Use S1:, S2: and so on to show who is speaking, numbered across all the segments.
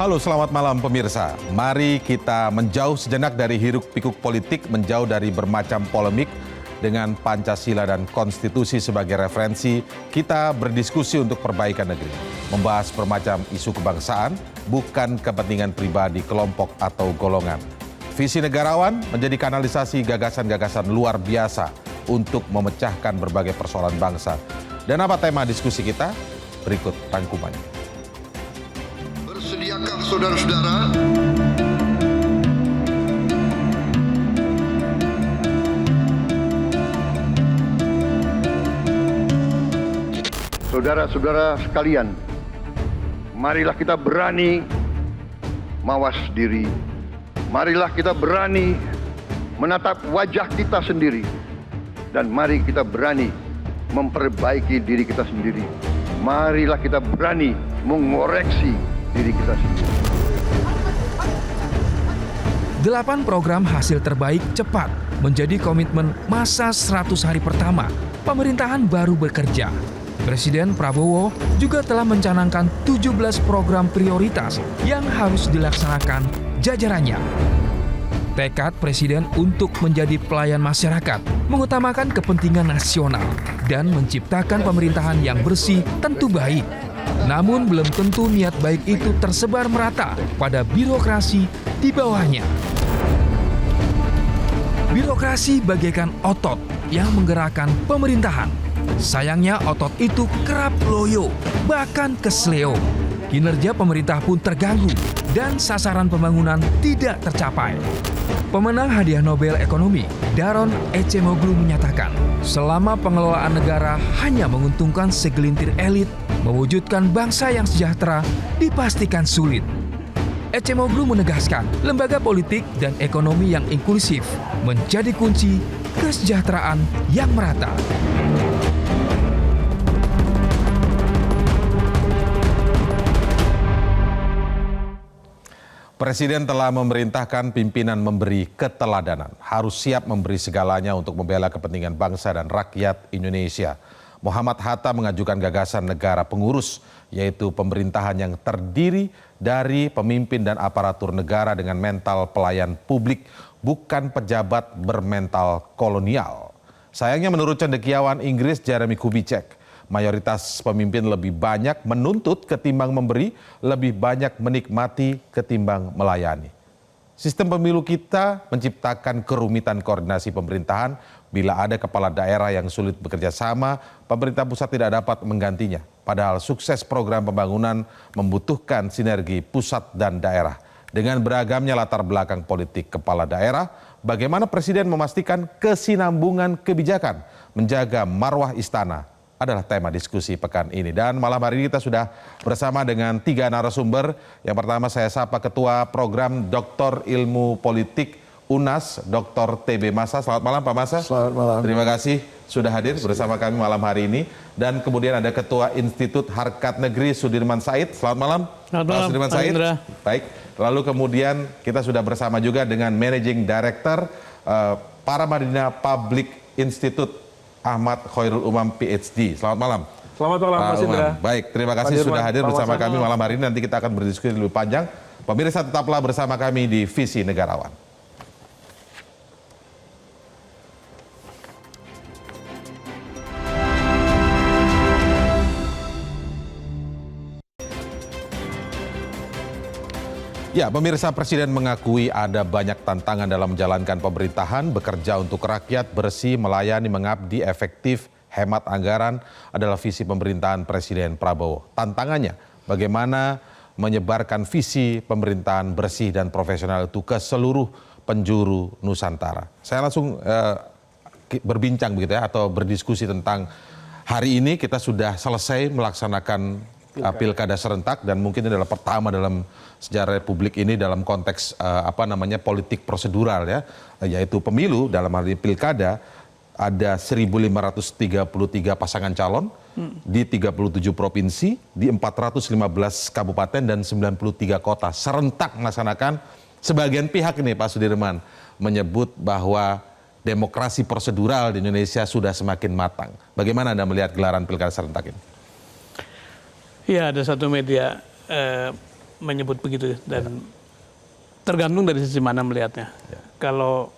S1: Halo, selamat malam pemirsa. Mari kita menjauh sejenak dari hiruk-pikuk politik, menjauh dari bermacam polemik. Dengan Pancasila dan Konstitusi sebagai referensi, kita berdiskusi untuk perbaikan negeri. Membahas bermacam isu kebangsaan, bukan kepentingan pribadi, kelompok, atau golongan. Visi negarawan menjadi kanalisasi gagasan-gagasan luar biasa untuk memecahkan berbagai persoalan bangsa. Dan apa tema diskusi kita? Berikut rangkumannya.
S2: Bersediakah saudara-saudara saudara-saudara sekalian, marilah kita berani mawas diri. Marilah kita berani menatap wajah kita sendiri. Dan mari kita berani memperbaiki diri kita sendiri. Marilah kita berani mengoreksi diri kita sendiri.
S3: 8 program hasil terbaik cepat menjadi komitmen masa 100 hari pertama pemerintahan baru bekerja. Presiden Prabowo juga telah mencanangkan 17 program prioritas yang harus dilaksanakan jajarannya. Tekad Presiden untuk menjadi pelayan masyarakat, mengutamakan kepentingan nasional, dan menciptakan pemerintahan yang bersih tentu baik. Namun belum tentu niat baik itu tersebar merata pada birokrasi di bawahnya. Birokrasi bagaikan otot yang menggerakkan pemerintahan. Sayangnya otot itu kerap loyo, bahkan kesleo. Kinerja pemerintah pun terganggu dan sasaran pembangunan tidak tercapai. Pemenang hadiah Nobel Ekonomi, Daron Acemoglu menyatakan, selama pengelolaan negara hanya menguntungkan segelintir elit, mewujudkan bangsa yang sejahtera dipastikan sulit. Acemoglu menegaskan, lembaga politik dan ekonomi yang inklusif menjadi kunci kesejahteraan yang merata.
S1: Presiden telah memerintahkan pimpinan memberi keteladanan, harus siap memberi segalanya untuk membela kepentingan bangsa dan rakyat Indonesia. Muhammad Hatta mengajukan gagasan negara pengurus, yaitu pemerintahan yang terdiri dari pemimpin dan aparatur negara dengan mental pelayan publik, bukan pejabat bermental kolonial. Sayangnya menurut cendekiawan Inggris Jeremy Kubicek, mayoritas pemimpin lebih banyak menuntut ketimbang memberi, lebih banyak menikmati ketimbang melayani. Sistem pemilu kita menciptakan kerumitan koordinasi pemerintahan. Bila ada kepala daerah yang sulit bekerja sama, pemerintah pusat tidak dapat menggantinya. Padahal sukses program pembangunan membutuhkan sinergi pusat dan daerah. Dengan beragamnya latar belakang politik kepala daerah, bagaimana Presiden memastikan kesinambungan kebijakan, menjaga marwah istana, adalah tema diskusi pekan ini. Dan malam hari ini kita sudah bersama dengan 3 narasumber. Yang pertama saya sapa Ketua Program Doktor Ilmu Politik UNAS, Dr. TB Masa. Selamat malam Pak Masa.
S4: Selamat malam.
S1: Terima kasih sudah hadir bersama kami malam hari ini. Dan kemudian ada Ketua Institut Harkat Negeri Sudirman Said. Selamat malam.
S4: Selamat malam,
S1: Sudirman Said. Baik. Lalu kemudian kita sudah bersama juga dengan Managing Director Paramadina Public Institute Ahmad Khairul Umam PhD. Selamat malam.
S4: Selamat malam Mas Indra.
S1: Baik, terima kasih sudah hadir bersama kami malam hari ini. Nanti kita akan berdiskusi lebih panjang. Pemirsa tetaplah bersama kami di Visi Negarawan. Ya, pemirsa, Presiden mengakui ada banyak tantangan dalam menjalankan pemerintahan, bekerja untuk rakyat, bersih, melayani, mengabdi, efektif, hemat anggaran adalah visi pemerintahan Presiden Prabowo. Tantangannya, bagaimana menyebarkan visi pemerintahan bersih dan profesional itu ke seluruh penjuru Nusantara. Saya langsung berbincang begitu ya, atau berdiskusi tentang hari ini kita sudah selesai melaksanakan pilkada serentak dan mungkin ini adalah pertama dalam sejarah Republik ini dalam konteks politik prosedural ya, yaitu pemilu. Dalam hal ini pilkada ada 1.533 pasangan calon di 37 provinsi, di 415 kabupaten dan 93 kota serentak melaksanakan. Sebagian pihak ini Pak Sudirman menyebut bahwa demokrasi prosedural di Indonesia sudah semakin matang. Bagaimana Anda melihat gelaran pilkada serentak ini?
S5: Ya, ada satu media
S4: menyebut begitu dan tergantung dari sisi mana melihatnya. Kalau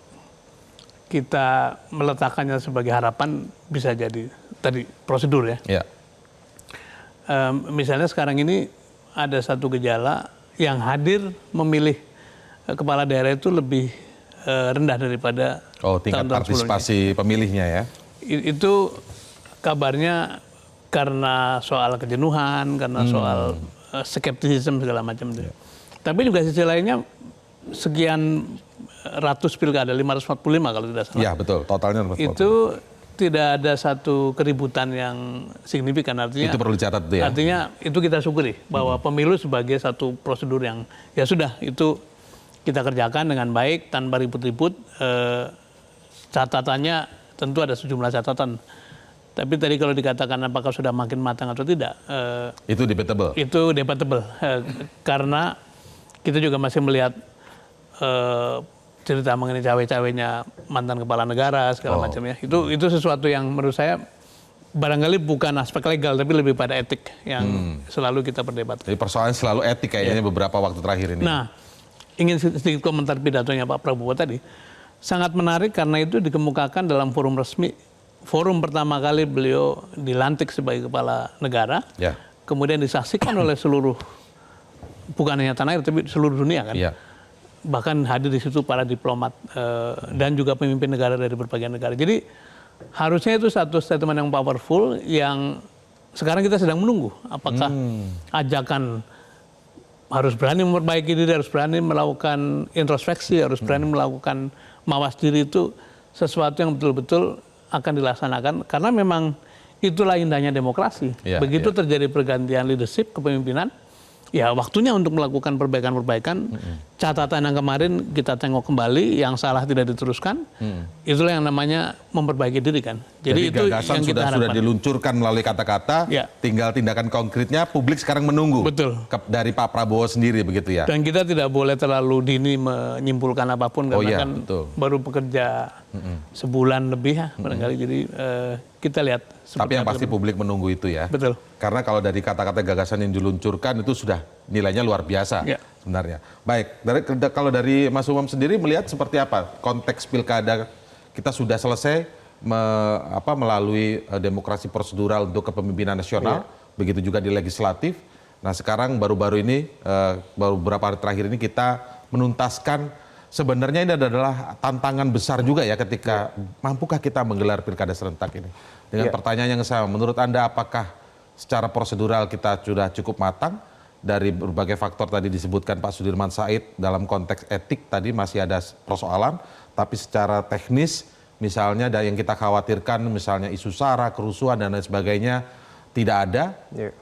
S4: kita meletakkannya sebagai harapan bisa jadi tadi prosedur ya. Misalnya sekarang ini ada satu gejala yang hadir memilih kepala daerah itu lebih rendah daripada
S1: tingkat
S4: tahun-tahun
S1: partisipasi pemilihnya ya.
S4: Itu kabarnya karena soal kejenuhan, karena soal skeptisisme segala macam itu. Tapi juga sisi lainnya sekian ratus pilkada, 545 kalau tidak salah.
S1: Iya betul, totalnya 545.
S4: Itu tidak ada satu keributan yang signifikan, artinya.
S1: Itu perlu dicatat tuh ya.
S4: Artinya itu kita syukuri bahwa pemilu sebagai satu prosedur yang ya sudah itu kita kerjakan dengan baik tanpa ribut-ribut. Catatannya tentu ada sejumlah catatan. Tapi tadi kalau dikatakan apakah sudah makin matang atau tidak,
S1: itu debatable.
S4: Itu debatable karena kita juga masih melihat cerita mengenai cawe-cawenya mantan kepala negara segala macamnya. Itu sesuatu yang menurut saya barangkali bukan aspek legal tapi lebih pada etik yang selalu kita perdebatkan.
S1: Jadi persoalannya selalu etik kayaknya beberapa waktu terakhir ini.
S4: Nah, ingin sedikit komentar pidatonya Pak Prabowo tadi. Sangat menarik karena itu dikemukakan dalam forum resmi. Forum pertama kali beliau dilantik sebagai kepala negara. Kemudian disaksikan oleh seluruh, bukan hanya tanah air tapi seluruh dunia kan. Bahkan hadir di situ para diplomat dan juga pemimpin negara dari berbagai negara. Jadi harusnya itu satu statement yang powerful yang sekarang kita sedang menunggu. Apakah ajakan harus berani memperbaiki diri, harus berani melakukan introspeksi, harus berani melakukan mawas diri itu sesuatu yang betul-betul akan dilaksanakan. Karena memang itulah indahnya demokrasi. Begitu terjadi pergantian leadership, kepemimpinan, ya waktunya untuk melakukan perbaikan-perbaikan. Catatan yang kemarin kita tengok kembali, yang salah tidak diteruskan. Itulah yang namanya memperbaiki diri kan. Jadi itu
S1: gagasan
S4: yang kita harapkan.
S1: sudah diluncurkan melalui kata-kata, tinggal tindakan konkretnya publik sekarang menunggu.
S4: Betul.
S1: Dari Pak Prabowo sendiri begitu ya.
S4: Dan kita tidak boleh terlalu dini menyimpulkan apapun karena kan baru bekerja sebulan lebih ya barangkali. Jadi kita lihat.
S1: Tapi yang pasti publik menunggu itu ya.
S4: Betul.
S1: Karena kalau dari kata-kata gagasan yang diluncurkan itu sudah nilainya luar biasa sebenarnya. Baik, kalau dari Mas Umam sendiri melihat seperti apa konteks pilkada kita sudah selesai melalui demokrasi prosedural untuk kepemimpinan nasional, begitu juga di legislatif. Nah sekarang baru-baru ini, baru beberapa hari terakhir ini kita menuntaskan sebenarnya ini adalah tantangan besar juga ya ketika mampukah kita menggelar pilkada serentak ini. Dengan pertanyaan yang sama, menurut Anda apakah secara prosedural kita sudah cukup matang? Dari berbagai faktor tadi disebutkan Pak Sudirman Said, dalam konteks etik tadi masih ada persoalan, tapi secara teknis misalnya yang kita khawatirkan misalnya isu SARA, kerusuhan dan lain sebagainya tidak ada.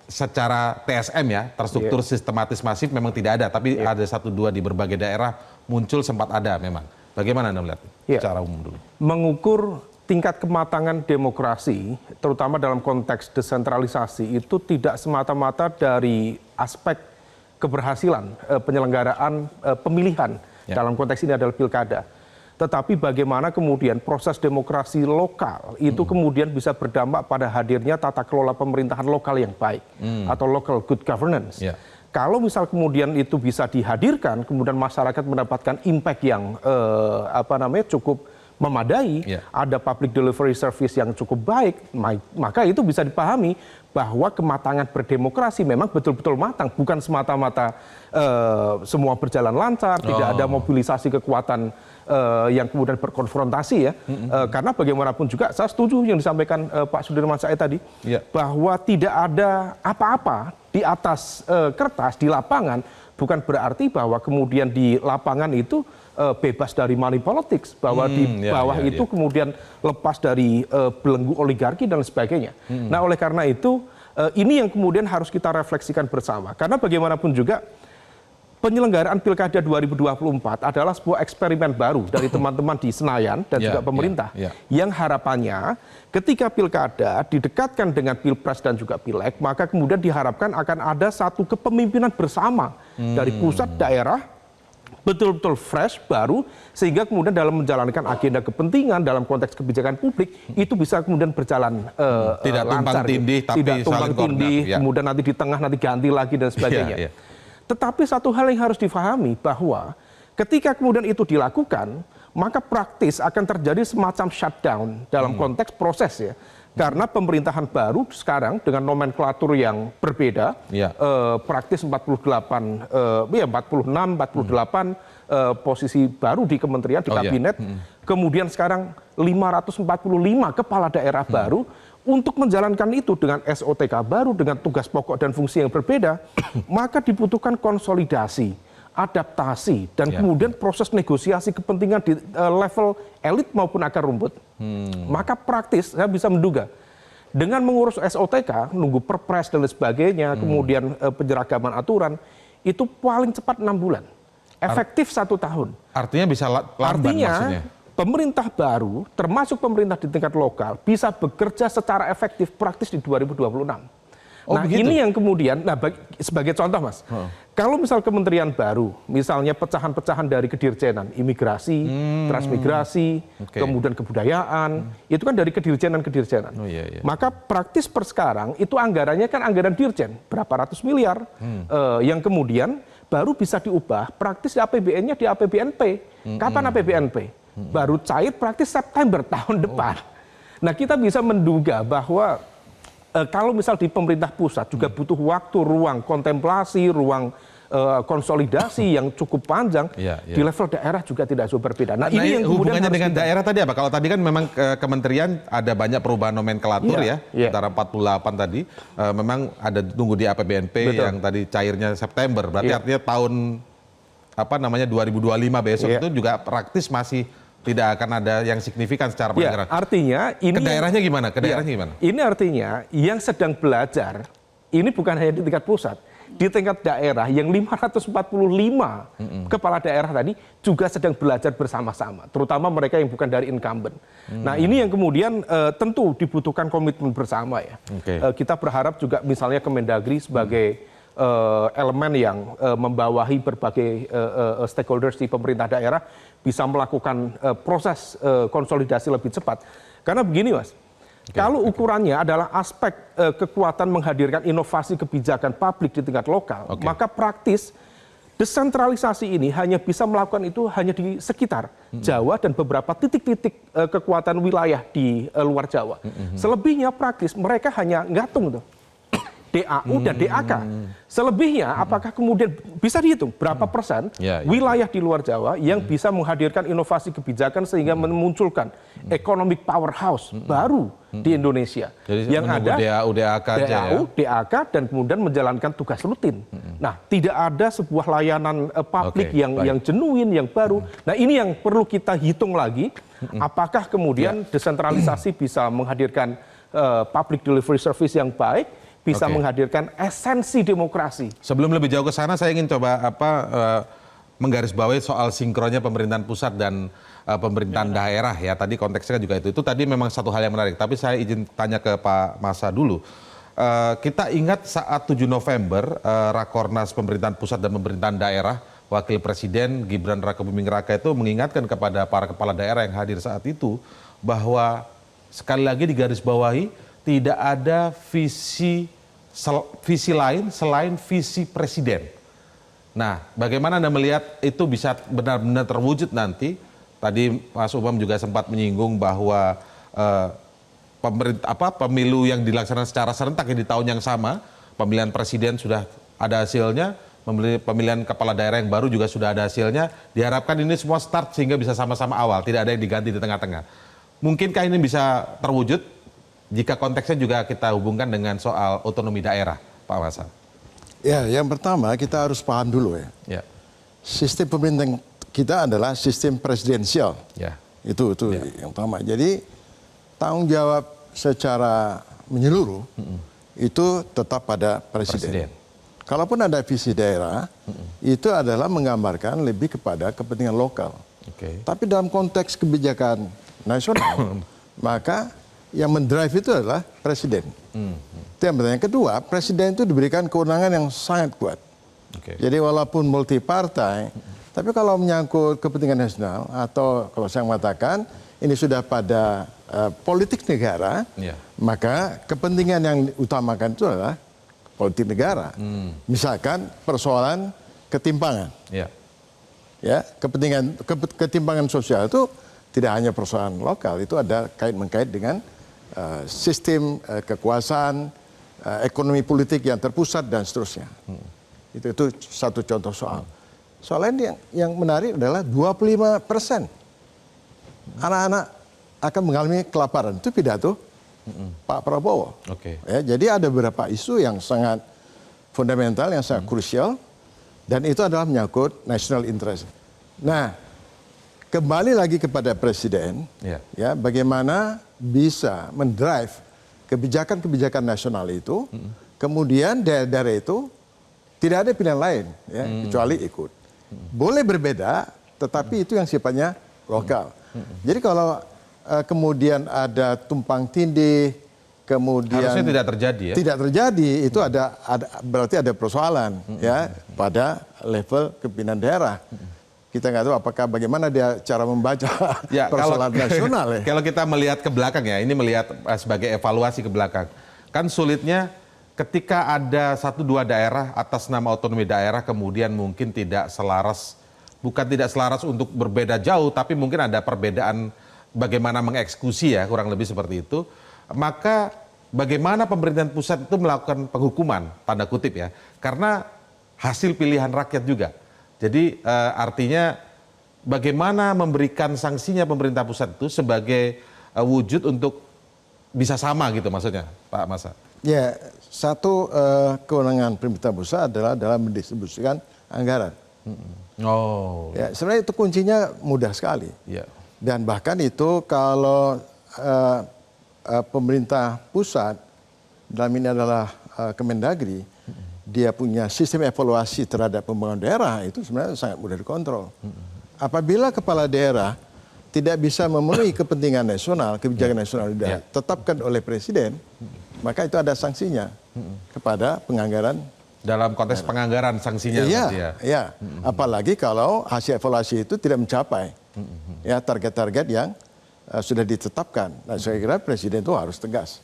S1: Secara TSM ya, terstruktur sistematis masif memang tidak ada, tapi ada satu dua di berbagai daerah muncul sempat ada memang. Bagaimana Anda melihat secara umum dulu?
S5: Mengukur tingkat kematangan demokrasi, terutama dalam konteks desentralisasi, itu tidak semata-mata dari aspek keberhasilan penyelenggaraan pemilihan dalam konteks ini adalah pilkada. Tetapi bagaimana kemudian proses demokrasi lokal itu kemudian bisa berdampak pada hadirnya tata kelola pemerintahan lokal yang baik atau local good governance. Kalau misal kemudian itu bisa dihadirkan, kemudian masyarakat mendapatkan impact yang cukup memadai, ada public delivery service yang cukup baik, maka itu bisa dipahami bahwa kematangan berdemokrasi memang betul-betul matang, bukan semata-mata semua berjalan lancar, tidak ada mobilisasi kekuatan yang kemudian berkonfrontasi ya. Karena bagaimanapun juga saya setuju yang disampaikan Pak Sudirman Said tadi, bahwa tidak ada apa-apa di atas kertas, di lapangan, bukan berarti bahwa kemudian di lapangan itu bebas dari money politics, bahwa di bawah itu kemudian lepas dari belenggu oligarki dan sebagainya. Nah oleh karena itu ini yang kemudian harus kita refleksikan bersama. Karena bagaimanapun juga penyelenggaraan Pilkada 2024 adalah sebuah eksperimen baru dari teman-teman di Senayan dan juga pemerintah. Yang harapannya ketika Pilkada didekatkan dengan Pilpres dan juga Pileg, maka kemudian diharapkan akan ada satu kepemimpinan bersama dari pusat, daerah, betul-betul fresh, baru, sehingga kemudian dalam menjalankan agenda kepentingan dalam konteks kebijakan publik itu bisa kemudian berjalan
S1: tidak
S5: lancar,
S1: tumpang tindih, tapi
S5: tidak tumpang
S1: saling
S5: tindih,
S1: koordinat,
S5: kemudian nanti di tengah nanti ganti lagi dan sebagainya. Tetapi satu hal yang harus difahami bahwa ketika kemudian itu dilakukan, maka praktis akan terjadi semacam shutdown dalam konteks proses ya. Karena pemerintahan baru sekarang dengan nomenklatur yang berbeda, praktis 46, 48 posisi baru di kementerian, di kabinet. Kemudian sekarang 545 kepala daerah baru. Untuk menjalankan itu dengan SOTK baru, dengan tugas pokok dan fungsi yang berbeda, maka dibutuhkan konsolidasi, adaptasi, dan kemudian proses negosiasi kepentingan di level elit maupun akar rumput. Maka praktis saya bisa menduga dengan mengurus SOTK, nunggu perpres dan lain sebagainya, kemudian penyeragaman aturan, itu paling cepat 6 bulan, efektif 1 tahun.
S1: Artinya bisa lamban maksudnya?
S5: Pemerintah baru, termasuk pemerintah di tingkat lokal, bisa bekerja secara efektif praktis di 2026.
S1: Begitu?
S5: Ini yang kemudian, sebagai contoh Mas, kalau misal kementerian baru, misalnya pecahan-pecahan dari kedirjenan, imigrasi, transmigrasi, kemudian kebudayaan, itu kan dari kedirjenan-kedirjenan. Maka praktis per sekarang, itu anggarannya kan anggaran dirjen, berapa ratus miliar, yang kemudian baru bisa diubah praktis di APBN-nya di APBNP. Kapan APBNP? Baru cair praktis September tahun depan. Nah, kita bisa menduga bahwa kalau misal di pemerintah pusat juga butuh waktu, ruang kontemplasi, ruang konsolidasi yang cukup panjang, di level daerah juga tidak jauh berbeda. Nah, ini yang
S1: hubungannya dengan daerah tadi apa? Kalau tadi kan memang kementerian ada banyak perubahan nomenklatur antara 48 tadi, memang ada tunggu di APBNP yang tadi cairnya September. Berarti artinya tahun 2025 besok itu juga praktis masih tidak akan ada yang signifikan secara penganggaran. Artinya ini ke daerahnya gimana? Ke daerahnya gimana?
S5: Ini artinya yang sedang belajar ini bukan hanya di tingkat pusat, di tingkat daerah yang 545 kepala daerah tadi juga sedang belajar bersama-sama, terutama mereka yang bukan dari incumbent. Nah, ini yang kemudian tentu dibutuhkan komitmen bersama ya. Kita berharap juga misalnya Kemendagri sebagai elemen yang membawahi berbagai stakeholders di pemerintah daerah bisa melakukan proses konsolidasi lebih cepat. Karena begini Mas, kalau ukurannya adalah aspek kekuatan menghadirkan inovasi kebijakan publik di tingkat lokal, maka praktis desentralisasi ini hanya bisa melakukan itu hanya di sekitar Jawa dan beberapa titik-titik kekuatan wilayah di luar Jawa. Selebihnya praktis mereka hanya ngatung tuh. DAU dan DAK. Selebihnya apakah kemudian bisa dihitung berapa persen wilayah di luar Jawa yang bisa menghadirkan inovasi kebijakan sehingga memunculkan economic powerhouse baru di Indonesia.
S1: Jadi yang ada DAU,
S5: DAK dan kemudian menjalankan tugas rutin. Nah, tidak ada sebuah layanan publik yang genuine, yang baru. Nah, ini yang perlu kita hitung lagi. Apakah kemudian desentralisasi bisa menghadirkan public delivery service yang baik, bisa menghadirkan esensi demokrasi.
S1: Sebelum lebih jauh ke sana, saya ingin coba menggarisbawahi soal sinkronnya pemerintahan pusat dan pemerintahan daerah ya. Tadi konteksnya juga itu. Itu tadi memang satu hal yang menarik. Tapi saya izin tanya ke Pak Masa dulu. Kita ingat saat 7 November Rakornas pemerintahan pusat dan pemerintahan daerah, Wakil Presiden Gibran Rakabuming Raka itu mengingatkan kepada para kepala daerah yang hadir saat itu bahwa sekali lagi digarisbawahi tidak ada visi lain selain visi presiden. Nah, bagaimana Anda melihat itu bisa benar-benar terwujud nanti? Tadi Mas Umam juga sempat menyinggung bahwa pemilu yang dilaksanakan secara serentak di tahun yang sama, pemilihan presiden sudah ada hasilnya, pemilihan kepala daerah yang baru juga sudah ada hasilnya. Diharapkan ini semua start sehingga bisa sama-sama awal, tidak ada yang diganti di tengah-tengah. Mungkinkah ini bisa terwujud? Jika konteksnya juga kita hubungkan dengan soal otonomi daerah, Pak Masa.
S6: Ya, yang pertama kita harus paham dulu ya. Sistem pemerintahan kita adalah sistem presidensial. Itu yang pertama. Jadi tanggung jawab secara menyeluruh itu tetap pada presiden. Kalaupun ada visi daerah, itu adalah menggambarkan lebih kepada kepentingan lokal. Tapi dalam konteks kebijakan nasional, maka yang mendrive itu adalah presiden. Itu yang pertama. Yang kedua, presiden itu diberikan kewenangan yang sangat kuat. Jadi walaupun multi partai, tapi kalau menyangkut kepentingan nasional atau kalau saya mengatakan ini sudah pada politik negara, maka kepentingan yang diutamakan itu adalah politik negara. Misalkan persoalan ketimpangan. Ya, ketimpangan sosial itu tidak hanya persoalan lokal, itu ada kait-mengkait dengan sistem kekuasaan, ekonomi politik yang terpusat dan seterusnya. Itu satu contoh soal. Soal lain yang menarik adalah 25% anak-anak akan mengalami kelaparan. Itu pidato Pak Prabowo. Ya, jadi ada beberapa isu yang sangat fundamental, yang sangat krusial, dan itu adalah menyangkut national interest. Nah, kembali lagi kepada Presiden, ya, bagaimana bisa mendrive kebijakan-kebijakan nasional itu, kemudian daerah-daerah itu tidak ada pilihan lain, ya, kecuali ikut. Boleh berbeda, tetapi itu yang sifatnya lokal. Jadi kalau kemudian ada tumpang tindih, kemudian
S1: harusnya tidak terjadi ya.
S6: Tidak terjadi, itu berarti ada persoalan ya pada level kepimpinan daerah. Kita nggak tahu apakah bagaimana dia cara membaca persoalan nasional ya.
S1: Kalau kita melihat ke belakang ya, ini melihat sebagai evaluasi ke belakang. Kan sulitnya ketika ada 1-2 daerah atas nama otonomi daerah kemudian mungkin tidak selaras, bukan tidak selaras untuk berbeda jauh, tapi mungkin ada perbedaan bagaimana mengeksekusi ya, kurang lebih seperti itu. Maka bagaimana pemerintahan pusat itu melakukan penghukuman, tanda kutip ya, karena hasil pilihan rakyat juga. Jadi artinya bagaimana memberikan sanksinya pemerintah pusat itu sebagai wujud untuk bisa sama gitu maksudnya, Pak Masa?
S6: Ya, satu kewenangan pemerintah pusat adalah dalam mendistribusikan anggaran. Ya, sebenarnya itu kuncinya mudah sekali. Dan bahkan itu kalau pemerintah pusat, dalam ini adalah Kemendagri, dia punya sistem evaluasi terhadap pembangunan daerah, itu sebenarnya sangat mudah dikontrol. Apabila kepala daerah tidak bisa memenuhi kepentingan nasional, kebijakan nasional sudah ditetapkan oleh Presiden, maka itu ada sanksinya kepada penganggaran.
S1: Dalam konteks penganggaran sanksinya.
S6: Iya. Apalagi kalau hasil evaluasi itu tidak mencapai ya target-target yang sudah ditetapkan. Nah, saya kira Presiden itu harus tegas.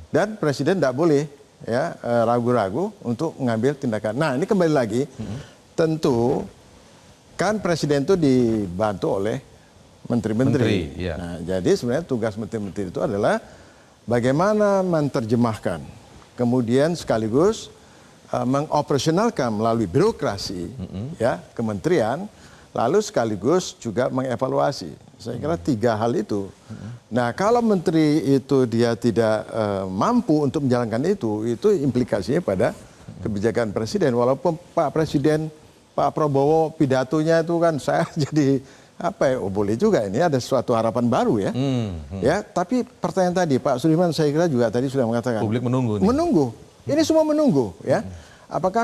S6: Dan Presiden tidak boleh ya ragu-ragu untuk mengambil tindakan. Nah, ini kembali lagi, tentu kan Presiden itu dibantu oleh menteri-menteri. Nah, jadi sebenarnya tugas menteri-menteri itu adalah bagaimana menerjemahkan, kemudian sekaligus mengoperasionalkan melalui birokrasi, ya kementerian, lalu sekaligus juga mengevaluasi. Saya kira 3 hal itu. Nah, kalau menteri itu dia tidak mampu untuk menjalankan itu implikasinya pada kebijakan Presiden. Walaupun Pak Presiden, Pak Prabowo pidatonya itu kan saya jadi apa ya, boleh juga ini ada suatu harapan baru ya. Ya, tapi pertanyaan tadi Pak Sudirman saya kira juga tadi sudah mengatakan.
S1: Publik menunggu.
S6: Menunggu. Ini semua menunggu ya. Apakah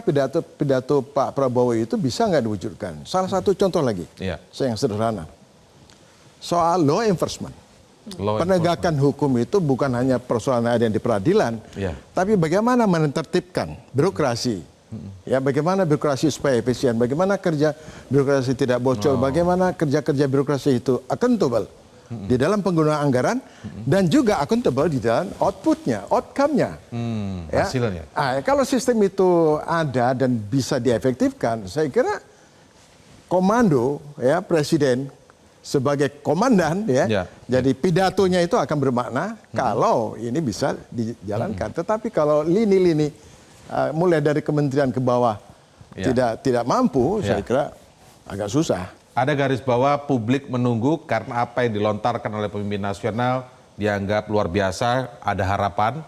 S6: pidato Pak Prabowo itu bisa nggak diwujudkan? Salah satu contoh lagi, saya yang sederhana. Soal law enforcement. Penegakan hukum itu bukan hanya persoalan ada yang di peradilan, tapi bagaimana menertibkan birokrasi. Ya, bagaimana birokrasi supaya efisien, bagaimana kerja birokrasi tidak bocor, bagaimana kerja-kerja birokrasi itu accountable di dalam penggunaan anggaran dan juga accountable di dalam outputnya, outcome-nya.
S1: Hasilnya.
S6: Kalau sistem itu ada dan bisa diefektifkan, saya kira komando ya Presiden sebagai komandan ya, jadi pidatonya itu akan bermakna kalau ini bisa dijalankan. Tetapi kalau lini-lini mulai dari kementerian ke bawah tidak mampu, saya kira agak susah.
S1: Ada garis bawah publik menunggu karena apa yang dilontarkan oleh pemimpin nasional dianggap luar biasa, ada harapan.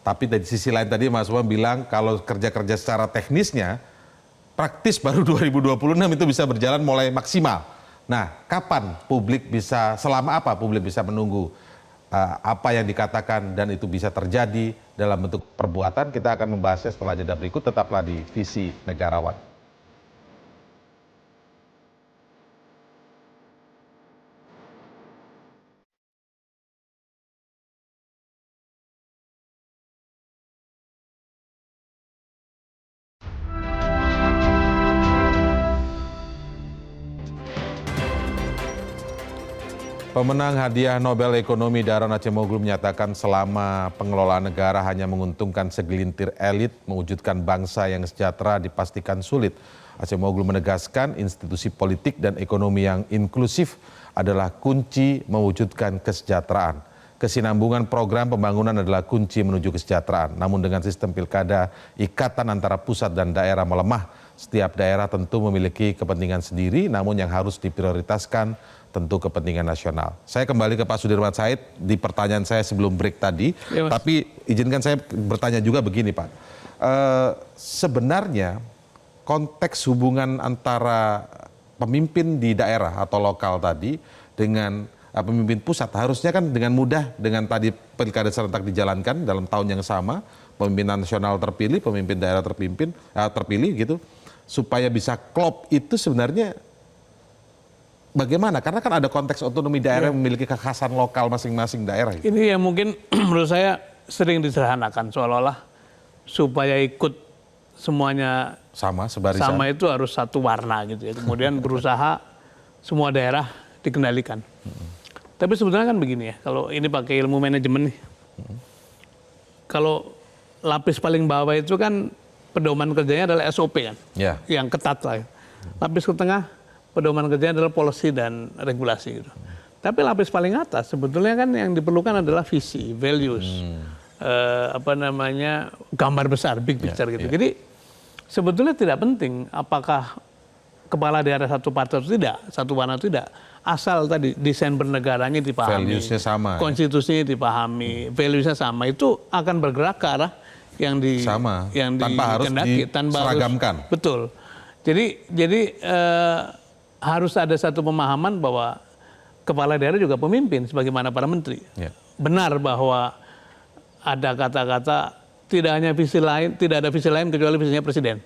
S1: Tapi dari sisi lain tadi Mas Umam bilang kalau kerja-kerja secara teknisnya praktis baru 2026 itu bisa berjalan mulai maksimal. Nah, kapan publik bisa, selama apa publik bisa menunggu apa yang dikatakan dan itu bisa terjadi dalam bentuk perbuatan? Kita akan membahasnya setelah jeda berikut, tetaplah di Visi Negarawan. Pemenang hadiah Nobel Ekonomi Daron Acemoglu menyatakan selama pengelolaan negara hanya menguntungkan segelintir elit, mewujudkan bangsa yang sejahtera dipastikan sulit. Acemoglu menegaskan institusi politik dan ekonomi yang inklusif adalah kunci mewujudkan kesejahteraan. Kesinambungan program pembangunan adalah kunci menuju kesejahteraan. Namun dengan sistem pilkada, ikatan antara pusat dan daerah melemah. Setiap daerah tentu memiliki kepentingan sendiri, namun yang harus diprioritaskan tentu kepentingan nasional. Saya kembali ke Pak Sudirman Said di pertanyaan saya sebelum break tadi,
S4: ya,
S1: tapi izinkan saya bertanya juga begini Pak. Sebenarnya konteks hubungan antara pemimpin di daerah atau lokal tadi dengan pemimpin pusat harusnya kan dengan mudah dengan tadi pilkada serentak dijalankan dalam tahun yang sama, pemimpin nasional terpilih, pemimpin daerah terpilih gitu, supaya bisa klop itu sebenarnya bagaimana? Karena kan ada konteks otonomi daerah yang memiliki kekhasan lokal masing-masing daerah.
S4: Ini yang mungkin menurut saya sering disederhanakan seolah-olah supaya ikut semuanya
S1: sama sebarisan.
S4: Sama itu harus satu warna gitu ya. Kemudian berusaha semua daerah dikendalikan. Tapi sebetulnya kan begini ya, kalau ini pakai ilmu manajemen nih. Kalau lapis paling bawah itu kan pedoman kerjanya adalah SOP kan, yang ketat lah. Lapis ke tengah pedoman kerjanya adalah policy dan regulasi gitu. Tapi lapis paling atas sebetulnya kan yang diperlukan adalah visi, values, gambar besar, big picture gitu. Jadi sebetulnya tidak penting apakah kepala daerah satu partai atau tidak, satu warna atau tidak, asal tadi desain bernegaranya dipahami,
S1: values-nya sama,
S4: konstitusinya dipahami, values-nya sama, itu akan bergerak ke arah yang
S1: sama,
S4: yang
S1: tanpa harus diseragamkan.
S4: Betul. Jadi harus ada satu pemahaman bahwa kepala daerah juga pemimpin sebagaimana para menteri. Benar bahwa ada kata-kata tidak ada visi lain kecuali visinya presiden.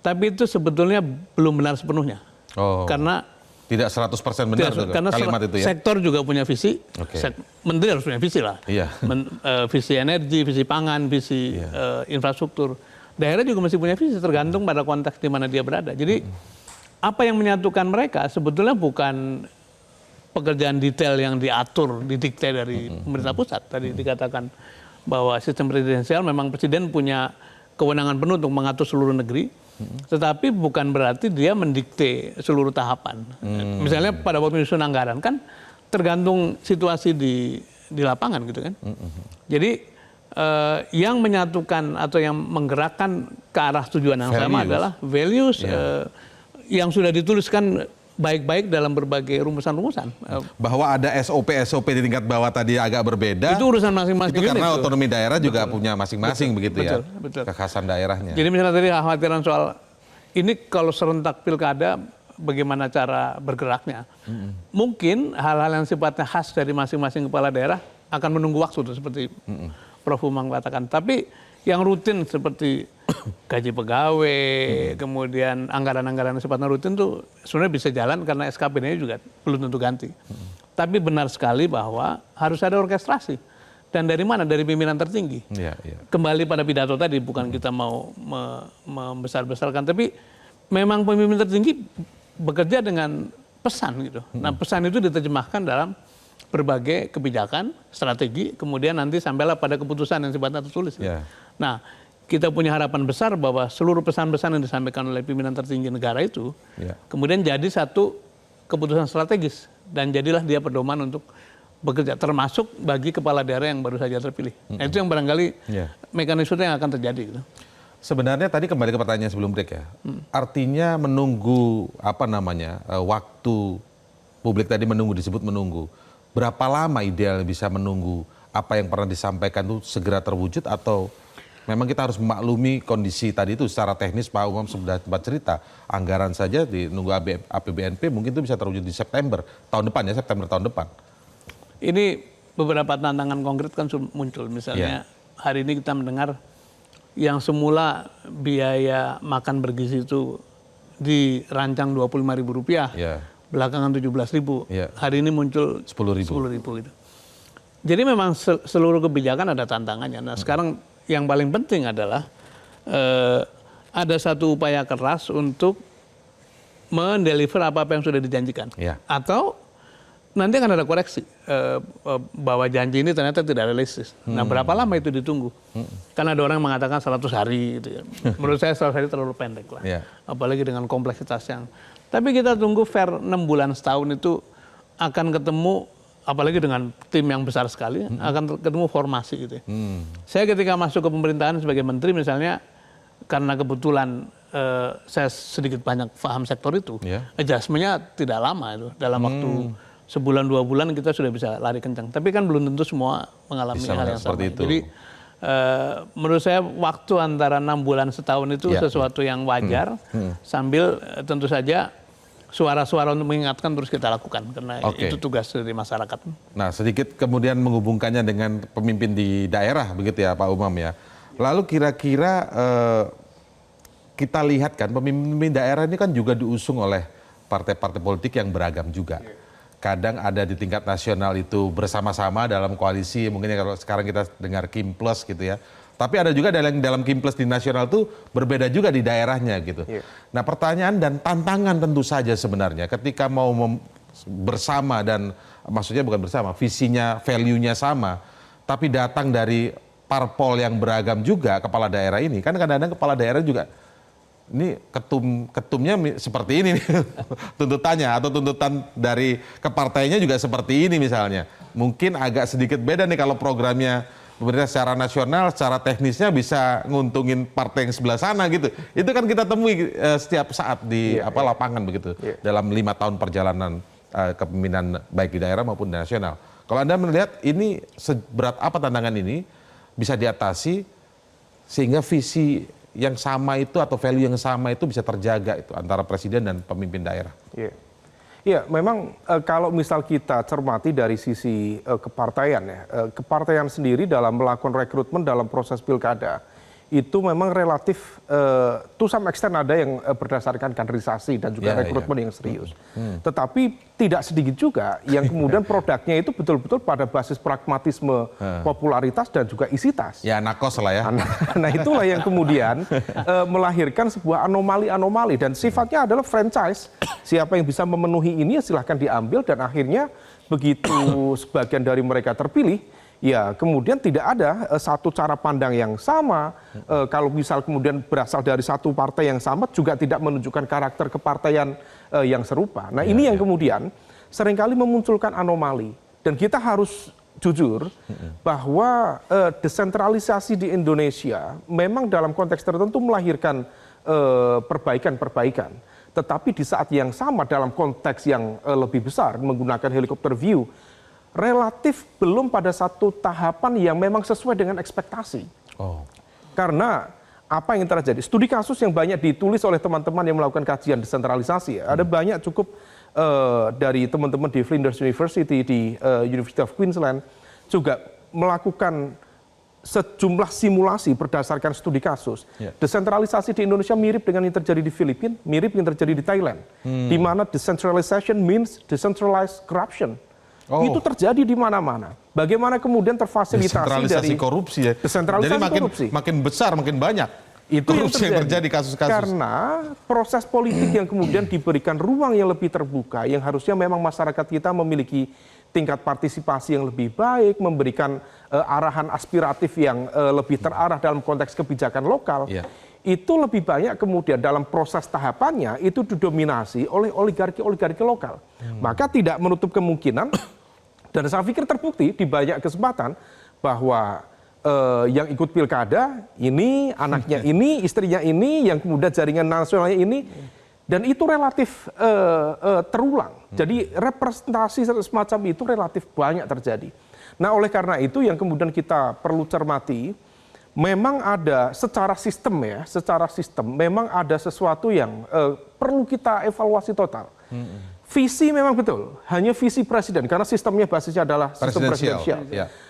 S4: Tapi itu sebetulnya belum benar sepenuhnya. Karena
S1: tidak 100% benar
S4: karena
S1: kalimat itu ya.
S4: Sektor juga punya visi. Menteri harus punya visi lah. Visi energi, visi pangan, visi infrastruktur. Daerah juga mesti punya visi, tergantung pada konteks di mana dia berada. Jadi apa yang menyatukan mereka sebetulnya bukan pekerjaan detail yang diatur, didikte dari pemerintah pusat. Tadi dikatakan bahwa sistem presidensial memang presiden punya kewenangan penuh untuk mengatur seluruh negeri, tetapi bukan berarti dia mendikte seluruh tahapan. Misalnya pada waktu menyusun anggaran kan tergantung situasi di lapangan gitu kan. Jadi yang menyatukan atau yang menggerakkan ke arah tujuan yang sama adalah values yang sudah dituliskan baik-baik dalam berbagai rumusan-rumusan.
S1: Bahwa ada SOP di tingkat bawah tadi agak berbeda.
S4: Itu urusan masing-masing.
S1: Itu karena otonomi daerah juga punya masing-masing begitu ya.
S4: Betul.
S1: Kekhasan daerahnya.
S4: Jadi misalnya tadi kekhawatiran soal ini kalau serentak pilkada bagaimana cara bergeraknya. Mungkin hal-hal yang sifatnya khas dari masing-masing kepala daerah akan menunggu waktu tuh, seperti Prof. Umang katakan. Tapi yang rutin seperti gaji pegawai, kemudian anggaran-anggaran yang sifatnya rutin tuh sebenarnya bisa jalan karena SKPD-nya juga belum tentu ganti. Tapi benar sekali bahwa harus ada orkestrasi. Dan dari mana? Dari pimpinan tertinggi. Kembali pada pidato tadi, bukan kita mau membesar-besarkan, tapi memang pemimpin tertinggi bekerja dengan pesan gitu. Nah, pesan itu diterjemahkan dalam berbagai kebijakan, strategi, kemudian nanti sampailah pada keputusan yang sifatnya tertulis. Nah, kita punya harapan besar bahwa seluruh pesan-pesan yang disampaikan oleh pimpinan tertinggi negara itu kemudian jadi satu keputusan strategis dan jadilah dia pedoman untuk bekerja, termasuk bagi kepala daerah yang baru saja terpilih. Nah, itu yang barangkali mekanisme yang akan terjadi. Gitu.
S1: Sebenarnya tadi kembali ke pertanyaan sebelum break ya. Artinya menunggu waktu publik tadi disebut menunggu. Berapa lama ideal bisa menunggu apa yang pernah disampaikan itu segera terwujud, atau memang kita harus memaklumi kondisi tadi itu secara teknis? Pak Umam sudah sempat cerita, anggaran saja nunggu APBNP mungkin itu bisa terwujud di September tahun depan ya, September tahun depan.
S4: Ini beberapa tantangan konkret kan muncul. Misalnya hari ini kita mendengar yang semula biaya makan bergizi itu dirancang Rp25.000, belakangan 17.000. Hari ini muncul 10.000 gitu. Jadi memang seluruh kebijakan ada tantangannya. Nah, sekarang yang paling penting adalah ada satu upaya keras untuk mendeliver apa-apa yang sudah dijanjikan. Atau nanti akan ada koreksi bahwa janji ini ternyata tidak realistis. Nah, berapa lama itu ditunggu? Kan ada orang yang mengatakan 100 hari gitu ya. Menurut saya 100 hari terlalu pendek lah. Apalagi dengan kompleksitas yang. Tapi kita tunggu fair 6 bulan setahun itu akan ketemu, apalagi dengan tim yang besar sekali, akan ketemu formasi gitu ya. Saya ketika masuk ke pemerintahan sebagai menteri misalnya, karena kebetulan saya sedikit banyak paham sektor itu, adjustment-nya tidak lama itu. Dalam waktu sebulan 2 bulan kita sudah bisa lari kencang. Tapi kan belum tentu semua mengalami hal yang sama.
S1: Itu.
S4: Jadi menurut saya waktu antara 6 bulan setahun itu sesuatu yang wajar, sambil tentu saja suara-suara untuk mengingatkan terus kita lakukan, karena itu tugas dari masyarakat.
S1: Nah, sedikit kemudian menghubungkannya dengan pemimpin di daerah begitu ya Pak Umam ya. Lalu kira-kira kita lihat kan pemimpin daerah ini kan juga diusung oleh partai-partai politik yang beragam juga. Kadang ada di tingkat nasional itu bersama-sama dalam koalisi, mungkin ya kalau sekarang kita dengar Kim Plus gitu ya. Tapi ada juga dalam Kim Plus di nasional itu berbeda juga di daerahnya gitu. Nah, pertanyaan dan tantangan tentu saja sebenarnya ketika mau bersama, dan maksudnya bukan bersama, visinya, value-nya sama, tapi datang dari parpol yang beragam juga kepala daerah ini. Kan kadang-kadang kepala daerah juga ini ketumnya seperti ini nih, tuntutannya atau tuntutan dari kepartainya juga seperti ini misalnya. Mungkin agak sedikit beda nih kalau programnya pemerintah secara nasional, secara teknisnya bisa nguntungin partai yang sebelah sana gitu. Itu kan kita temui setiap saat di lapangan begitu, dalam 5 tahun perjalanan kepemimpinan baik di daerah maupun di nasional. Kalau Anda melihat ini seberat apa tantangan ini bisa diatasi sehingga visi yang sama itu atau value yang sama itu bisa terjaga itu antara presiden dan pemimpin daerah.
S5: Iya, memang kalau misal kita cermati dari sisi kepartaian ya, kepartaian sendiri dalam melakukan rekrutmen dalam proses pilkada itu memang relatif to some extent ada yang berdasarkan kaderisasi dan juga rekrutmen yang serius. Tetapi tidak sedikit juga yang kemudian produknya itu betul-betul pada basis pragmatisme, popularitas dan juga isitas.
S1: Ya, nakos lah ya.
S5: Nah, itulah yang kemudian melahirkan sebuah anomali-anomali dan sifatnya adalah franchise. Siapa yang bisa memenuhi ini ya silahkan diambil, dan akhirnya begitu sebagian dari mereka terpilih, ya kemudian tidak ada satu cara pandang yang sama. Kalau misal kemudian berasal dari satu partai yang sama juga tidak menunjukkan karakter kepartaian yang serupa. Nah, ini yang kemudian seringkali memunculkan anomali. Dan kita harus jujur bahwa desentralisasi di Indonesia memang dalam konteks tertentu melahirkan perbaikan-perbaikan. Tetapi di saat yang sama dalam konteks yang lebih besar menggunakan helikopter view, relatif belum pada satu tahapan yang memang sesuai dengan ekspektasi. Karena apa yang terjadi? Studi kasus yang banyak ditulis oleh teman-teman yang melakukan kajian desentralisasi, ada banyak cukup dari teman-teman di Flinders University, di University of Queensland, juga melakukan sejumlah simulasi berdasarkan studi kasus. Desentralisasi di Indonesia mirip dengan yang terjadi di Filipina, mirip yang terjadi di Thailand, di mana decentralization means decentralized corruption. Itu terjadi di mana-mana. Bagaimana kemudian terfasilitasi dari
S1: korupsi ya.
S5: Desentralisasi
S1: jadi
S5: korupsi.
S1: makin besar, makin banyak
S5: itu
S1: korupsi yang terjadi kasus-kasus.
S5: Karena proses politik yang kemudian diberikan ruang yang lebih terbuka, yang harusnya memang masyarakat kita memiliki tingkat partisipasi yang lebih baik, memberikan arahan aspiratif yang lebih terarah dalam konteks kebijakan lokal. Itu lebih banyak kemudian dalam proses tahapannya itu didominasi oleh oligarki-oligarki lokal. Maka tidak menutup kemungkinan, dan saya pikir terbukti di banyak kesempatan bahwa yang ikut pilkada ini, anaknya ini, istrinya ini, yang kemudian jaringan nasionalnya ini, dan itu relatif terulang. Jadi representasi semacam itu relatif banyak terjadi. Nah, oleh karena itu yang kemudian kita perlu cermati, memang ada secara sistem ya, secara sistem memang ada sesuatu yang perlu kita evaluasi total. Visi memang betul, hanya visi presiden, karena sistemnya basisnya adalah sistem presidensial.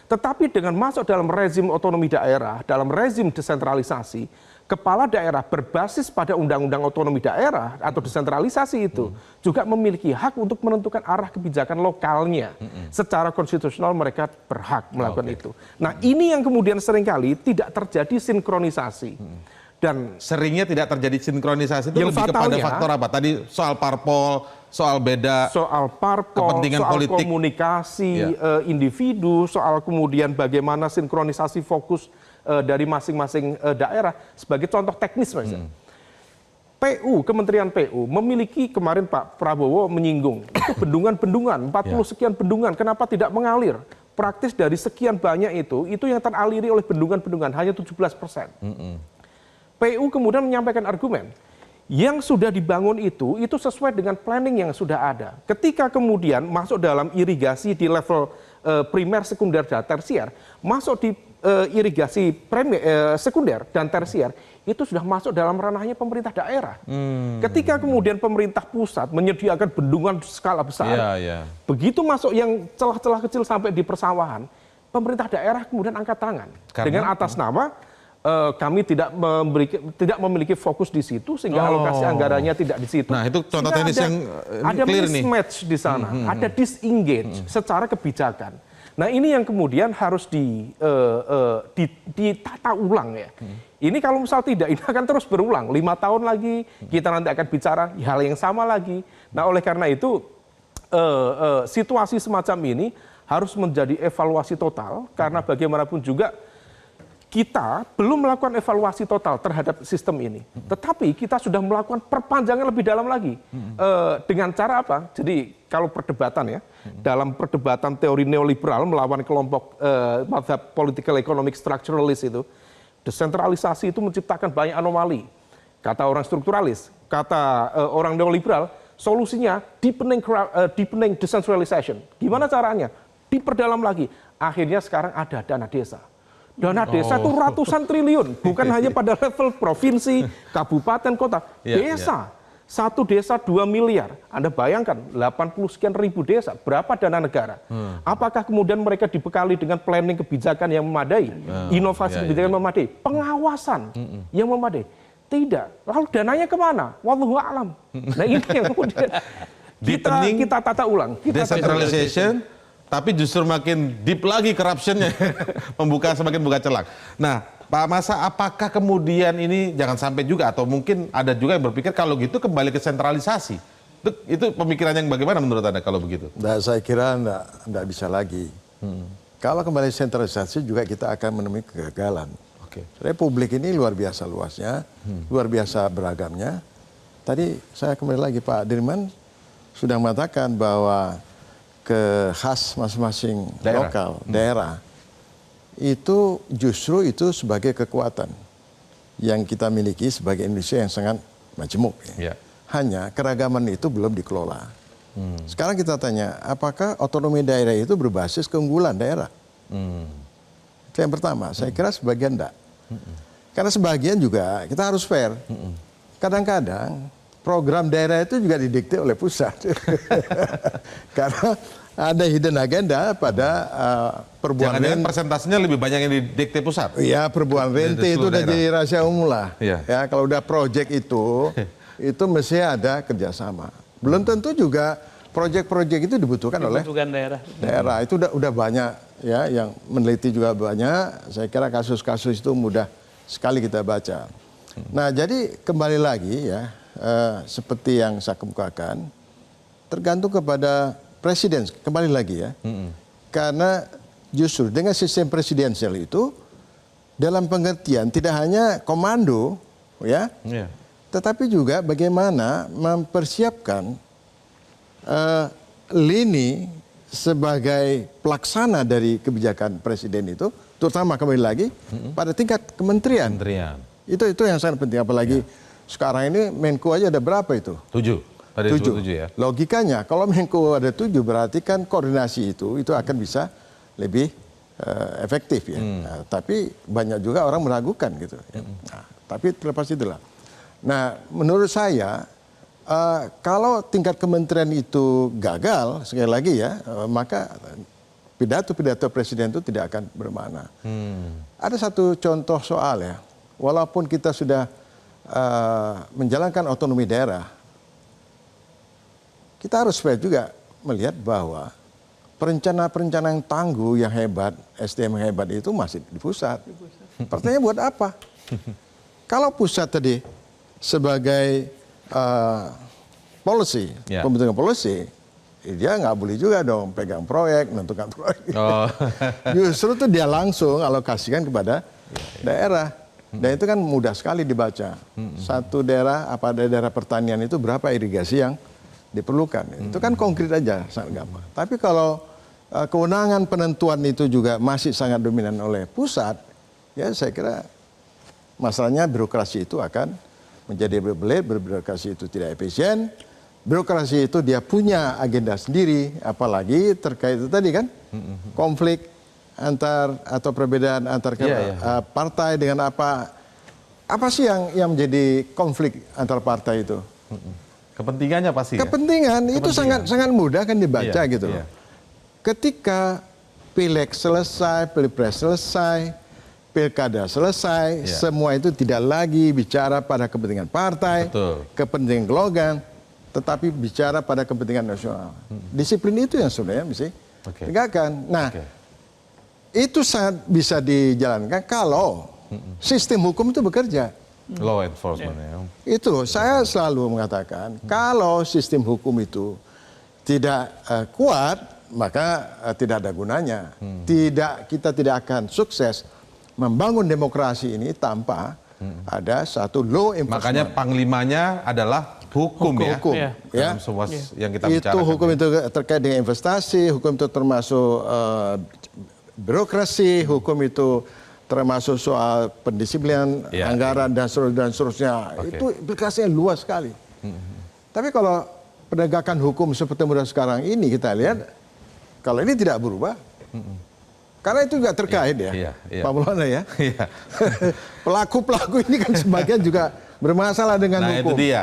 S5: Tetapi dengan masuk dalam rezim otonomi daerah, dalam rezim desentralisasi, kepala daerah berbasis pada undang-undang otonomi daerah atau desentralisasi itu juga memiliki hak untuk menentukan arah kebijakan lokalnya. Secara konstitusional mereka berhak melakukan itu. Nah, ini yang kemudian seringkali tidak terjadi sinkronisasi. Dan
S1: seringnya tidak terjadi sinkronisasi itu
S5: yang
S1: lebih kepada
S5: fatalnya,
S1: faktor apa? Tadi soal parpol, soal beda
S5: parpol,
S1: kepentingan
S5: soal
S1: politik,
S5: komunikasi individu, soal kemudian bagaimana sinkronisasi fokus dari masing-masing daerah. Sebagai contoh teknis, PU, Kementerian PU memiliki, kemarin Pak Prabowo menyinggung, itu bendungan-bendungan, 40 sekian bendungan, kenapa tidak mengalir? Praktis dari sekian banyak itu yang teraliri oleh bendungan-bendungan, hanya 17%. PU kemudian menyampaikan argumen, yang sudah dibangun itu sesuai dengan planning yang sudah ada. Ketika kemudian masuk dalam irigasi di level primer, sekunder, dan tersier, masuk di irigasi sekunder dan tersier, itu sudah masuk dalam ranahnya pemerintah daerah. Ketika kemudian pemerintah pusat menyediakan bendungan skala besar, begitu masuk yang celah-celah kecil sampai di persawahan, pemerintah daerah kemudian angkat tangan. Dengan atas nama kami tidak memiliki fokus di situ, sehingga alokasi anggarannya tidak di situ.
S1: Nah, itu contoh teknis yang
S5: ada
S1: clear nih.
S5: mismatch di sana, ada disengage secara kebijakan. Nah, ini yang kemudian harus ditata ulang ya. Ini kalau misal tidak, ini akan terus berulang. 5 tahun lagi kita nanti akan bicara hal yang sama lagi. Nah, oleh karena itu situasi semacam ini harus menjadi evaluasi total, karena bagaimanapun juga kita belum melakukan evaluasi total terhadap sistem ini. Tetapi kita sudah melakukan perpanjangan lebih dalam lagi. Dengan cara apa? Jadi kalau perdebatan ya, dalam perdebatan teori neoliberal melawan kelompok mazhab political economic structuralist itu, desentralisasi itu menciptakan banyak anomali. Kata orang strukturalis, kata orang neoliberal, solusinya deepening decentralization. Gimana caranya? Diperdalam lagi. Akhirnya sekarang ada dana desa. Dana desa itu ratusan triliun, bukan hanya pada level provinsi, kabupaten, kota. Desa, satu desa 2 miliar. Anda bayangkan, 80 sekian ribu desa, berapa dana negara? Apakah kemudian mereka dibekali dengan planning kebijakan yang memadai, inovasi kebijakan yang memadai, pengawasan yang memadai? Tidak. Lalu dananya kemana? Wallahu a'lam. Nah, ini yang kemudian kita tata ulang.
S1: Decentralization, tapi justru makin deep lagi corruption-nya, semakin buka celah. Nah, Pak Masa, apakah kemudian ini jangan sampai juga, atau mungkin ada juga yang berpikir kalau gitu kembali ke sentralisasi? Itu pemikiran yang bagaimana menurut Anda kalau begitu?
S6: Nah, saya kira enggak bisa lagi. Kalau kembali sentralisasi juga kita akan menemui kegagalan. Republik ini luar biasa luasnya, luar biasa beragamnya. Tadi saya kembali lagi, Pak Dirman sudah mengatakan bahwa khas masing-masing daerah itu justru itu sebagai kekuatan yang kita miliki sebagai Indonesia yang sangat majemuk. Hanya keragaman itu belum dikelola. Sekarang kita tanya, apakah otonomi daerah itu berbasis keunggulan daerah? Itu yang pertama. Saya kira sebagian enggak. Karena sebagian juga kita harus fair. Kadang-kadang program daerah itu juga didikte oleh pusat. Karena ada hidden agenda pada perbuatan.
S1: Jangan-jangan persentasenya lebih banyak yang didikte pusat.
S6: Iya, perbuatan rente itu udah jadi rahasia umum lah. Ya, kalau udah proyek itu mesti ada kerjasama. Belum tentu juga proyek-proyek itu dibutuhkan oleh daerah. Itu udah banyak ya, yang meneliti juga banyak. Saya kira kasus-kasus itu mudah sekali kita baca. Nah, jadi kembali lagi ya, seperti yang saya kemukakan, tergantung kepada presiden, kembali lagi ya. Karena justru dengan sistem presidensial itu, dalam pengertian tidak hanya komando ya, tetapi juga bagaimana mempersiapkan lini sebagai pelaksana dari kebijakan presiden itu, terutama kembali lagi pada tingkat kementerian. Itu yang sangat penting, apalagi sekarang ini Menko aja ada berapa itu?
S1: 7. Ada 7 ya.
S6: Logikanya kalau Menko ada 7 berarti kan koordinasi itu akan bisa lebih efektif ya. Nah, tapi banyak juga orang meragukan gitu. Nah, tapi terlepas itulah. Nah, menurut saya kalau tingkat kementerian itu gagal sekali lagi ya, maka pidato-pidato presiden itu tidak akan bermakna. Ada satu contoh soal ya, walaupun kita sudah menjalankan otonomi daerah, kita harus fair juga melihat bahwa perencanaan yang tangguh, yang hebat, SDM yang hebat itu masih di pusat. Pertanyaannya buat apa? kalau pusat tadi sebagai policy, pembentukan policy, dia nggak boleh juga dong pegang proyek, menentukan proyek. Justru tuh dia langsung alokasikan kepada daerah. Dan itu kan mudah sekali dibaca. Satu daerah, apa ada daerah pertanian itu berapa irigasi yang diperlukan. Itu kan konkret aja, sangat gampang. Tapi kalau kewenangan penentuan itu juga masih sangat dominan oleh pusat, ya saya kira masalahnya birokrasi itu akan menjadi berbelit, birokrasi itu tidak efisien, birokrasi itu dia punya agenda sendiri, apalagi terkait itu tadi kan, konflik antar atau perbedaan antar partai dengan apa sih yang menjadi konflik antar partai itu?
S1: Kepentingannya pasti.
S6: Kepentingan itu sangat mudah kan dibaca gitu loh. Ketika pileg selesai, pilpres selesai, pilkada selesai, semua itu tidak lagi bicara pada kepentingan partai, kepentingan slogan, tetapi bicara pada kepentingan nasional. Disiplin itu yang sebenarnya mesti tegakkan. Nah, itu sangat bisa dijalankan kalau sistem hukum itu bekerja.
S1: Law enforcement
S6: Itu saya selalu mengatakan kalau sistem hukum itu tidak kuat, maka tidak ada gunanya. Kita tidak akan sukses membangun demokrasi ini tanpa ada satu law enforcement.
S1: Makanya panglimanya adalah hukum.
S6: Ya.
S1: Dalam semua yang kita bicarakan.
S6: Itu hukum itu terkait dengan investasi, hukum itu termasuk birokrasi, hukum itu termasuk soal pendisiplinan anggaran dan seterusnya. Itu implikasinya luas sekali. Tapi kalau penegakan hukum seperti model sekarang ini kita lihat, kalau ini tidak berubah, karena itu juga terkait Pak Maulana ya. Pelaku-pelaku ini kan sebagian juga bermasalah dengan hukum.
S1: Nah itu dia.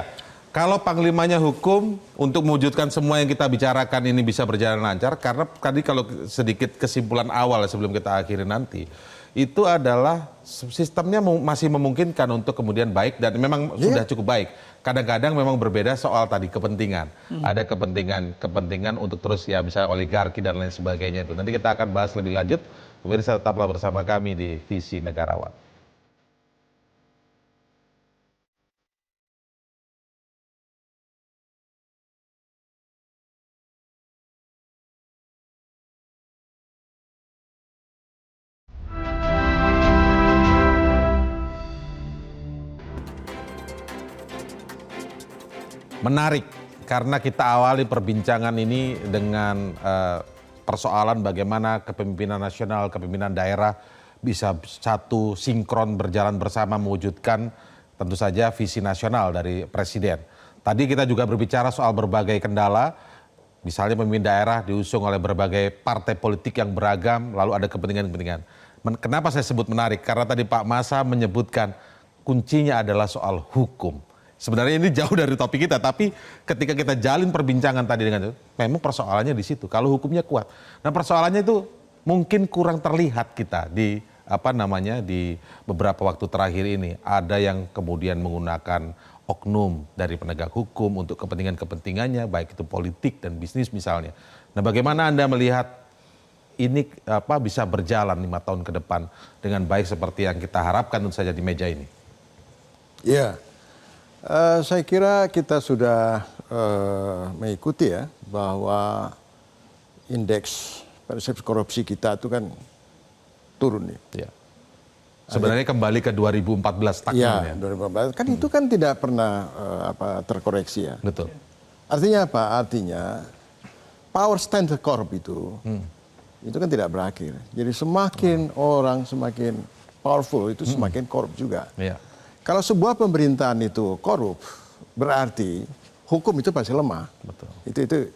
S1: Kalau panglimanya hukum untuk mewujudkan semua yang kita bicarakan ini bisa berjalan lancar, karena tadi kalau sedikit kesimpulan awal sebelum kita akhiri nanti, itu adalah sistemnya masih memungkinkan untuk kemudian baik dan memang sudah cukup baik. Kadang-kadang memang berbeda soal tadi kepentingan. Ada kepentingan untuk terus ya misalnya oligarki dan lain sebagainya itu. Nanti kita akan bahas lebih lanjut. Pemirsa tetaplah bersama kami di Visi Negarawan. Menarik, karena kita awali perbincangan ini dengan persoalan bagaimana kepemimpinan nasional, kepemimpinan daerah bisa satu sinkron berjalan bersama mewujudkan tentu saja visi nasional dari Presiden. Tadi kita juga berbicara soal berbagai kendala, misalnya pemimpin daerah diusung oleh berbagai partai politik yang beragam, lalu ada kepentingan-kepentingan. Kenapa saya sebut menarik? Karena tadi Pak Masa menyebutkan kuncinya adalah soal hukum. Sebenarnya ini jauh dari topik kita, tapi ketika kita jalin perbincangan tadi dengan itu, memang persoalannya di situ. Kalau hukumnya kuat, nah persoalannya itu mungkin kurang terlihat kita di di beberapa waktu terakhir ini. Ada yang kemudian menggunakan oknum dari penegak hukum untuk kepentingannya, baik itu politik dan bisnis misalnya. Nah, bagaimana Anda melihat ini bisa berjalan 5 tahun ke depan dengan baik seperti yang kita harapkan tentu saja di meja ini?
S6: Ya. Saya kira kita sudah mengikuti ya bahwa indeks persepsi korupsi kita itu kan turun nih.
S1: Sebenarnya kembali ke 2014 takdirnya.
S6: 2014 kan itu kan tidak pernah terkoreksi ya.
S1: Betul.
S6: Artinya apa? Artinya power stand the corrupt itu kan tidak berakhir. Jadi semakin orang semakin powerful itu semakin korup juga. Kalau sebuah pemerintahan itu korup, berarti hukum itu pasti lemah.
S1: Betul.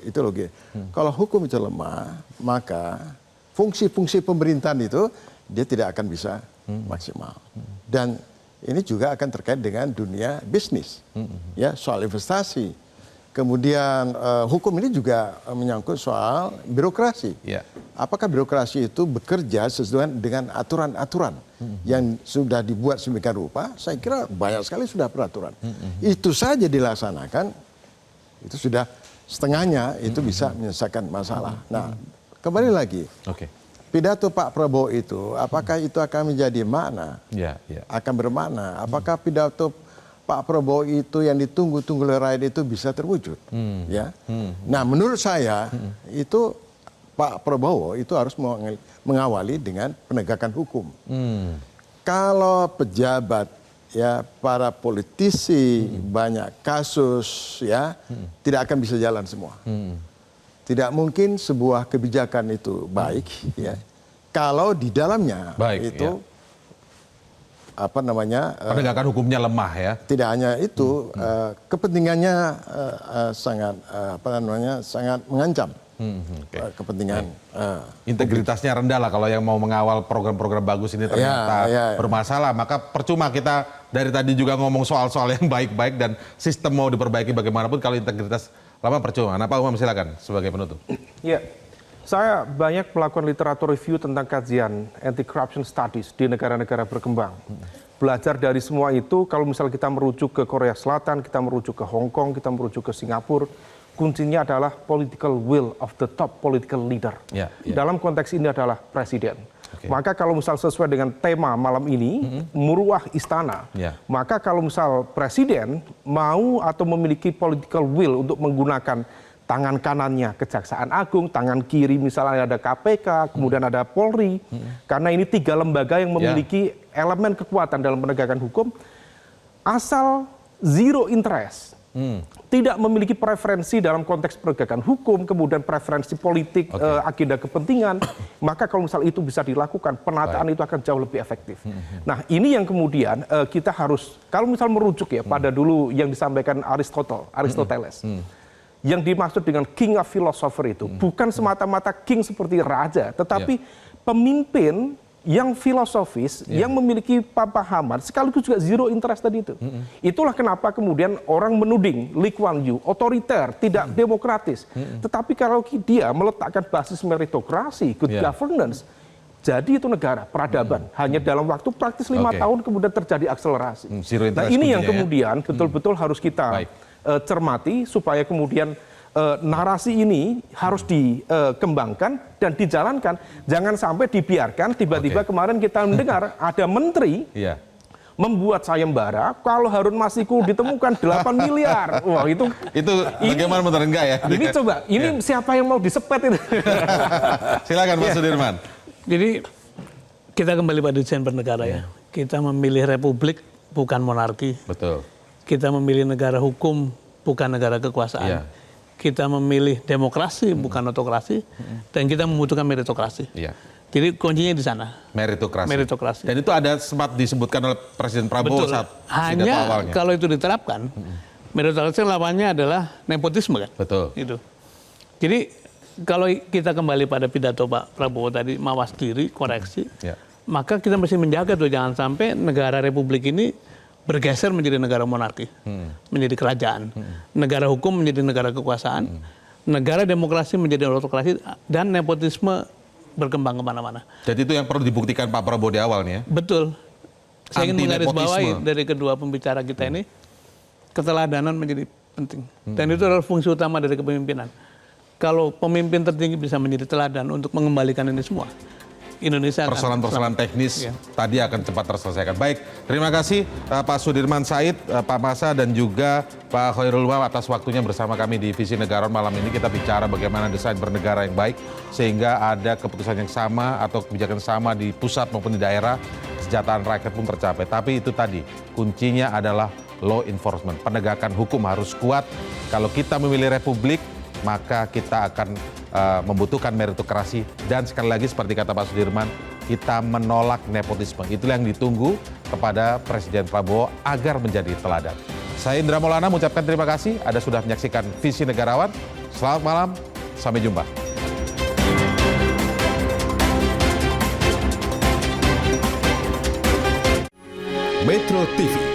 S6: Itu logis. Kalau hukum itu lemah, maka fungsi-fungsi pemerintahan itu dia tidak akan bisa maksimal. Dan ini juga akan terkait dengan dunia bisnis, ya soal investasi. Kemudian hukum ini juga menyangkut soal birokrasi. Apakah birokrasi itu bekerja sesuai dengan aturan-aturan yang sudah dibuat sedemikian rupa? Saya kira banyak sekali sudah peraturan. Itu saja dilaksanakan, itu sudah setengahnya itu bisa menyelesaikan masalah. Nah, kembali lagi, pidato Pak Prabowo itu, apakah itu akan menjadi makna?
S1: Ya.
S6: Akan bermakna. Apakah pidato Pak Prabowo itu yang ditunggu-tunggu oleh rakyat itu bisa terwujud? Ya. Nah, menurut saya itu Pak Prabowo itu harus mengawali dengan penegakan hukum. Kalau pejabat, ya, para politisi, banyak kasus, ya, tidak akan bisa jalan semua. Tidak mungkin sebuah kebijakan itu baik, ya, kalau di dalamnya itu apa namanya,
S1: penegakan hukumnya lemah, ya.
S6: tidak hanya itu, kepentingannya sangat apa namanya, sangat mengancam. Kepentingan
S1: Integritasnya rendah lah kalau yang mau mengawal program-program bagus ini ternyata bermasalah. Maka percuma kita dari tadi juga ngomong soal-soal yang baik-baik dan sistem mau diperbaiki bagaimanapun kalau integritas lama percuma. Nah, Pak Umam silakan sebagai penutup.
S5: Ya, saya banyak melakukan literatur review tentang kajian anti-corruption studies di negara-negara berkembang. Belajar dari semua itu, kalau misalnya kita merujuk ke Korea Selatan, kita merujuk ke Hong Kong, kita merujuk ke Singapura, kuncinya adalah political will of the top political leader. Dalam konteks ini adalah presiden. Maka kalau misal sesuai dengan tema malam ini, muruah istana, maka kalau misal presiden mau atau memiliki political will untuk menggunakan tangan kanannya Kejaksaan Agung, tangan kiri misalnya ada KPK, kemudian ada Polri, karena ini 3 lembaga yang memiliki elemen kekuatan dalam penegakan hukum, asal zero interest, tidak memiliki preferensi dalam konteks penegakan hukum, kemudian preferensi politik, agenda kepentingan, maka kalau misal itu bisa dilakukan, penataan itu akan jauh lebih efektif. Nah, ini yang kemudian kita harus, kalau misal merujuk ya pada dulu yang disampaikan Aristoteles, yang dimaksud dengan king of philosopher itu bukan semata-mata king seperti raja, tetapi pemimpin yang filosofis, yang memiliki pemahaman, sekaligus juga zero interest tadi itu. Itulah kenapa kemudian orang menuding Lee Kuan Yew otoriter, tidak demokratis. Tetapi kalau dia meletakkan basis meritokrasi, good governance, jadi itu negara peradaban. Hanya dalam waktu praktis 5 tahun kemudian terjadi akselerasi. Nah, ini yang kemudian betul-betul harus kita cermati supaya kemudian narasi ini harus dikembangkan dan dijalankan. Jangan sampai dibiarkan tiba-tiba kemarin kita mendengar ada menteri membuat sayembara kalau Harun Masiku ditemukan 8 miliar. Wah, itu
S1: bagaimana menurut enggak ya?
S5: Ini coba, ini siapa yang mau disepet itu?
S1: Silakan Pak Sudirman.
S4: Jadi kita kembali pada desain bernegara ya. Kita memilih republik bukan monarki.
S1: Betul.
S4: Kita memilih negara hukum bukan negara kekuasaan. Kita memilih demokrasi bukan otokrasi, dan kita membutuhkan meritokrasi. Jadi kuncinya di sana. Meritokrasi. Dan
S1: itu ada sempat disebutkan oleh Presiden Prabowo saat pidato awalnya.
S4: Hanya kalau itu diterapkan, meritokrasi lawannya adalah nepotisme kan.
S1: Betul.
S4: Itu. Jadi kalau kita kembali pada pidato Pak Prabowo tadi, mawas diri, koreksi, maka kita mesti menjaga tuh jangan sampai negara republik ini bergeser menjadi negara monarki, menjadi kerajaan, negara hukum menjadi negara kekuasaan, negara demokrasi menjadi autokrasi, dan nepotisme berkembang kemana-mana.
S1: Jadi itu yang perlu dibuktikan Pak Prabowo di awal nih ya?
S4: Betul. Saya ingin menggarisbawahi dari kedua pembicara kita ini, keteladanan menjadi penting. Dan itu adalah fungsi utama dari kepemimpinan. Kalau pemimpin tertinggi bisa menjadi teladan untuk mengembalikan ini semua, Indonesia
S1: persoalan-persoalan teknis tadi akan cepat terselesaikan. Baik, terima kasih Pak Sudirman Said, Pak Masa, dan juga Pak Khairul Umam atas waktunya bersama kami di Visi Negarawan. Malam ini kita bicara bagaimana desain bernegara yang baik sehingga ada keputusan yang sama atau kebijakan sama di pusat maupun di daerah, kesejahteraan rakyat pun tercapai. Tapi itu tadi, kuncinya adalah law enforcement. Penegakan hukum harus kuat. Kalau kita memilih republik, maka kita akan membutuhkan meritokrasi, dan sekali lagi seperti kata Pak Sudirman, kita menolak nepotisme. Itulah yang ditunggu kepada Presiden Prabowo agar menjadi teladan. Saya Indra Maulana mengucapkan terima kasih. Anda sudah menyaksikan Visi Negarawan. Selamat malam, sampai jumpa.
S7: Metro TV